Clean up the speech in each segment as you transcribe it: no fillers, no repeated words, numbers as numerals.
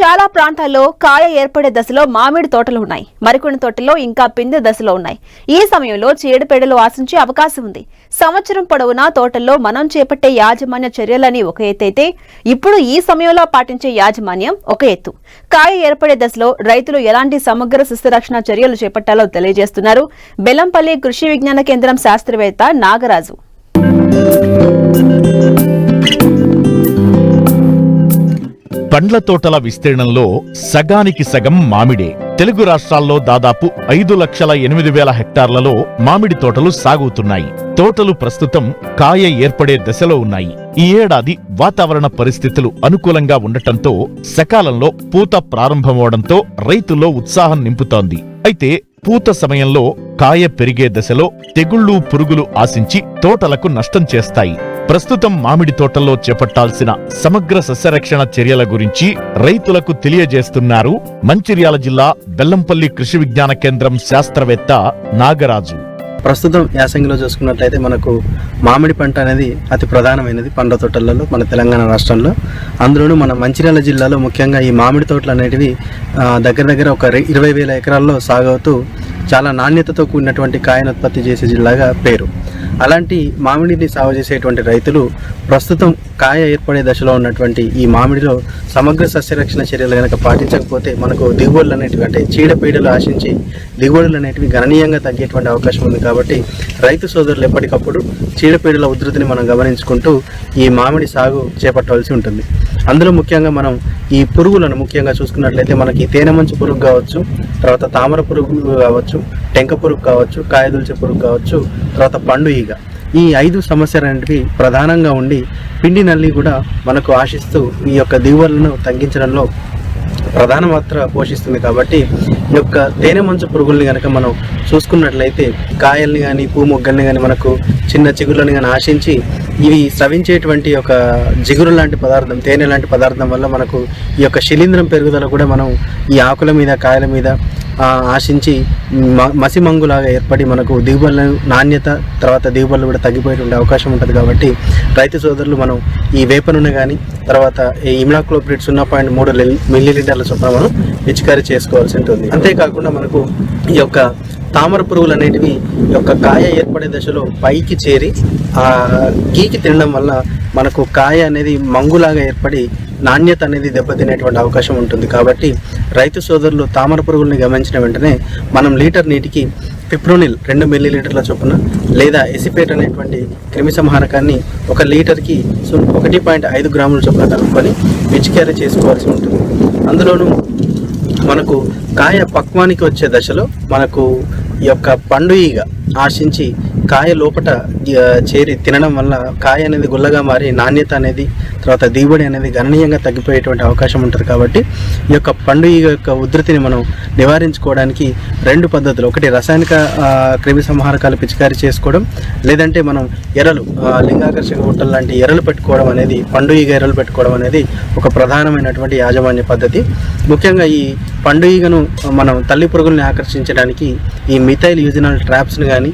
చాలా ప్రాంతాల్లో కాయ ఏర్పడే దశలో మామిడి తోటలు ఉన్నాయి. మరికొన్ని తోటల్లో ఇంకా పిందె దశలో ఉన్నాయి. ఈ సమయంలో చీడపీడలు ఆశించే అవకాశం ఉంది. సంవత్సరం పొడవునా తోటల్లో మనం చేపట్టే యాజమాన్య చర్యలని ఒక ఎత్తైతే, ఇప్పుడు ఈ సమయంలో పాటించే యాజమాన్యం ఒక ఎత్తు. కాయ ఏర్పడే దశలో రైతులు ఎలాంటి సమగ్ర సస్యరక్షణ చర్యలు చేపట్టాలో తెలియజేస్తున్నారు బెల్లంపల్లి కృషి విజ్ఞాన కేంద్రం శాస్త్రవేత్త నాగరాజు. పండ్ల తోటల విస్తీర్ణంలో సగానికి సగం మామిడే. తెలుగు రాష్ట్రాల్లో దాదాపు 5,08,000 హెక్టార్లలో మామిడి తోటలు సాగుతున్నాయి. తోటలు ప్రస్తుతం కాయ ఏర్పడే దశలో ఉన్నాయి. ఈ ఏడాది వాతావరణ పరిస్థితులు అనుకూలంగా ఉండటంతో సకాలంలో పూత ప్రారంభమవడంతో రైతుల్లో ఉత్సాహం నింపుతోంది. అయితే పూత సమయంలో కాయ పెరిగే దశలో తెగుళ్లు, పురుగులు ఆశించి తోటలకు నష్టం చేస్తాయి. ప్రస్తుతం మామిడి తోటల్లో చేపట్టాల్సిన సమగ్ర సస్యరక్షణ చర్యల గురించి రైతులకు తెలియజేస్తున్నారు మంచిర్యాల జిల్లా బెల్లంపల్లి కృషి విజ్ఞాన కేంద్రం శాస్త్రవేత్త నాగరాజు. ప్రస్తుతం యాసంగిలో చూసుకున్నట్లయితే మనకు మామిడి పంట అనేది అతి ప్రధానమైనది పండ్ల తోటలలో మన తెలంగాణ రాష్ట్రంలో. అందులోనూ మన మంచిర్యాల జిల్లాలో ముఖ్యంగా ఈ మామిడి తోటలు అనేటివి దగ్గర ఒక 20,000 ఎకరాల్లో సాగవుతూ చాలా నాణ్యతతో కూడినటువంటి కాయను ఉత్పత్తి చేసే జిల్లాగా పేరు. అలాంటి మామిడిని సాగు చేసేటువంటి రైతులు ప్రస్తుతం కాయ ఏర్పడే దశలో ఉన్నటువంటి ఈ మామిడిలో సమగ్ర సస్యరక్షణ చర్యలు కనుక పాటించకపోతే మనకు దిగుబడులు అనేటివి, అంటే చీడపీడలు ఆశించి దిగుబడులు అనేటివి గణనీయంగా తగ్గేటువంటి అవకాశం ఉంది. కాబట్టి రైతు సోదరులు ఎప్పటికప్పుడు చీడపీడల ఉధృతిని మనం గమనించుకుంటూ ఈ మామిడి సాగు చేపట్టవలసి ఉంటుంది. అందులో ముఖ్యంగా మనం ఈ పురుగులను ముఖ్యంగా చూసుకున్నట్లయితే మనకి తేనెమంచు పురుగు కావచ్చు, తర్వాత తామర పురుగు కావచ్చు, టెంక పురుగు కావచ్చు, కాయదుల్చే పురుగు కావచ్చు, తర్వాత పండు ఈగ, ఈ 5 సమస్యలు అనేటివి ప్రధానంగా ఉండి పిండి నల్లి కూడా మనకు ఆశిస్తూ ఈ యొక్క దిగుబడులను తగ్గించడంలో ప్రధాన పాత్ర పోషిస్తుంది. కాబట్టి ఈ యొక్క తేనె మంచు పురుగుల్ని కనుక మనం చూసుకున్నట్లయితే కాయల్ని కానీ పూ మొగ్గల్ని కానీ మనకు చిన్న చిగుళ్ళని కానీ ఆశించి ఇవి స్రవించేటువంటి ఒక జిగురు లాంటి పదార్థం, తేనె లాంటి పదార్థం వల్ల మనకు ఈ యొక్క శిలీంధ్రం పెరుగుదల కూడా మనం ఈ ఆకుల మీద, కాయల మీద ఆశించి మసిమంగులాగా ఏర్పడి మనకు దిగుబడుల నాణ్యత, తర్వాత దిగుబడులు కూడా తగ్గిపోయేటువంటి అవకాశం ఉంటుంది. కాబట్టి రైతు సోదరులు మనం ఈ వేప నూనె కానీ, తర్వాత ఈ ఇమ్లాక్లోప్రిడ్ 0.3 మిల్లీలీటర్ల చొప్పున మనం పిచికారీ చేసుకోవాల్సి ఉంటుంది. అంతేకాకుండా మనకు ఈ యొక్క తామర పురుగులు అనేటివి ఈ యొక్క కాయ ఏర్పడే దశలో పైకి చేరి గీకి తినడం వల్ల మనకు కాయ అనేది మంగులాగా ఏర్పడి నాణ్యత అనేది దెబ్బతినేటువంటి అవకాశం ఉంటుంది. కాబట్టి రైతు సోదరులు తామర పురుగుల్ని గమనించిన వెంటనే మనం లీటర్ నీటికి పిప్రోనిల్ 2 మిల్లీలీటర్ల చొప్పున లేదా ఎసిపేట్ అనేటువంటి క్రిమి సంహారకాన్ని 1 లీటర్కి 1.5 గ్రాముల చొప్పున కలుపుకొని పిచికారీ చేసుకోవాల్సి ఉంటుంది. అందులోనూ మనకు కాయ పక్వానికి వచ్చే దశలో మనకు ఈ యొక్క పండు ఈగ ఆశించి కాయ లోపట చేరి తినడం వల్ల కాయ అనేది గుల్లగా మారి నాణ్యత అనేది, తర్వాత దిగుబడి అనేది గణనీయంగా తగ్గిపోయేటువంటి అవకాశం ఉంటుంది. కాబట్టి ఈ యొక్క పండు ఈగ యొక్క ఉధృతిని మనం నివారించుకోవడానికి 2 పద్ధతులు, ఒకటి రసాయనిక క్రిమి సంహారకాలు పిచికారీ చేసుకోవడం, లేదంటే మనం ఎరలు, లింగాకర్షక బుట్టలు లాంటి ఎరలు పెట్టుకోవడం అనేది, పండు ఈగ ఎరలు పెట్టుకోవడం అనేది ఒక ప్రధానమైనటువంటి యాజమాన్య పద్ధతి. ముఖ్యంగా ఈ పండు ఈగను మనం తల్లి పురుగుల్ని ఆకర్షించడానికి ఈ మిథైల్ యూజినాల్ ట్రాప్స్ని కానీ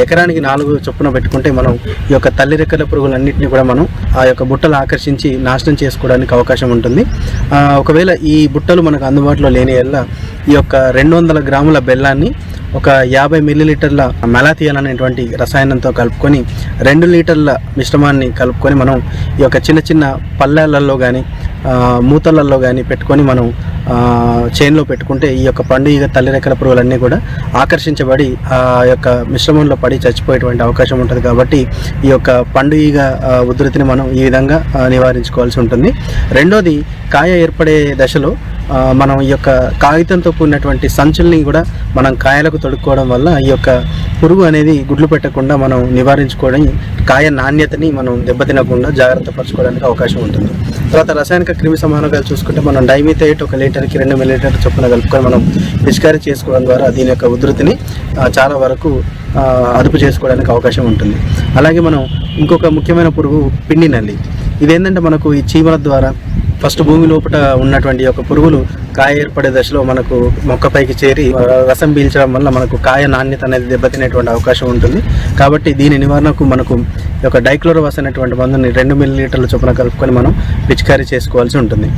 ఎకరానికి 4 చొప్పున పెట్టుకుంటే మనం ఈ యొక్క తల్లి రెక్కల పురుగులన్నింటినీ కూడా మనం ఆ యొక్క బుట్టలు ఆకర్షించి నాశనం చేసుకోవడానికి అవకాశం ఉంటుంది. ఒకవేళ ఈ బుట్టలు మనకు అందుబాటులో లేని వల్ల ఈ యొక్క 200 గ్రాముల బెల్లాన్ని ఒక 50 మిల్లీలీటర్ల మెలాథియాన్ అనేటువంటి రసాయనంతో కలుపుకొని 2 లీటర్ల మిశ్రమాన్ని కలుపుకొని మనం ఈ యొక్క చిన్న చిన్న పల్లెలలో కానీ మూతలలో కానీ పెట్టుకొని మనం చైన్లో పెట్టుకుంటే ఈ యొక్క పండు ఈగ, తల్లి రెక్కల పురుగులన్నీ కూడా ఆకర్షించబడి ఆ యొక్క మిశ్రమంలో పడి చచ్చిపోయేటువంటి అవకాశం ఉంటుంది. కాబట్టి ఈ యొక్క పండు ఈగ ఉధృతిని మనం ఈ విధంగా నివారించుకోవాల్సి ఉంటుంది. రెండోది, కాయ ఏర్పడే దశలో మనం ఈ యొక్క కాగితంతో కూడినటువంటి సంచుల్ని కూడా మనం కాయలకు తొడుక్కోవడం వల్ల ఈ యొక్క పురుగు అనేది గుడ్లు పెట్టకుండా మనం నివారించుకోవడం, కాయ నాణ్యతని మనం దెబ్బతినకుండా జాగ్రత్త పరచుకోవడానికి అవకాశం ఉంటుంది. తర్వాత రసాయనిక క్రిమి సంహారకాలు చూసుకుంటే మనం డైమిథైట్ 1 లీటర్కి 2 మిల్లీలీటర్ల చొప్పున కలుపుకొని మనం పిచికారీ చేసుకోవడం ద్వారా దీని యొక్క ఉధృతిని చాలా వరకు అదుపు చేసుకోవడానికి అవకాశం ఉంటుంది. అలాగే మనం ఇంకొక ముఖ్యమైన పురుగు పిండి నల్లి. ఇదేంటంటే మనకు ఈ చీమల ద్వారా ఫస్ట్ భూమి లోపల ఉన్నటువంటి యొక్క పురుగులు కాయ ఏర్పడే దశలో మనకు మొక్కపైకి చేరి రసం పీల్చడం వల్ల మనకు కాయ నాణ్యత అనేది దెబ్బతినేటువంటి అవకాశం ఉంటుంది. కాబట్టి దీని నివారణకు మనకు యొక్క డైక్లోరోవాస్ అనేటువంటి మందుని 2 మిల్లీలీటర్ల చొప్పున కలుపుకొని మనం పిచికారీ చేసుకోవాల్సి ఉంటుంది.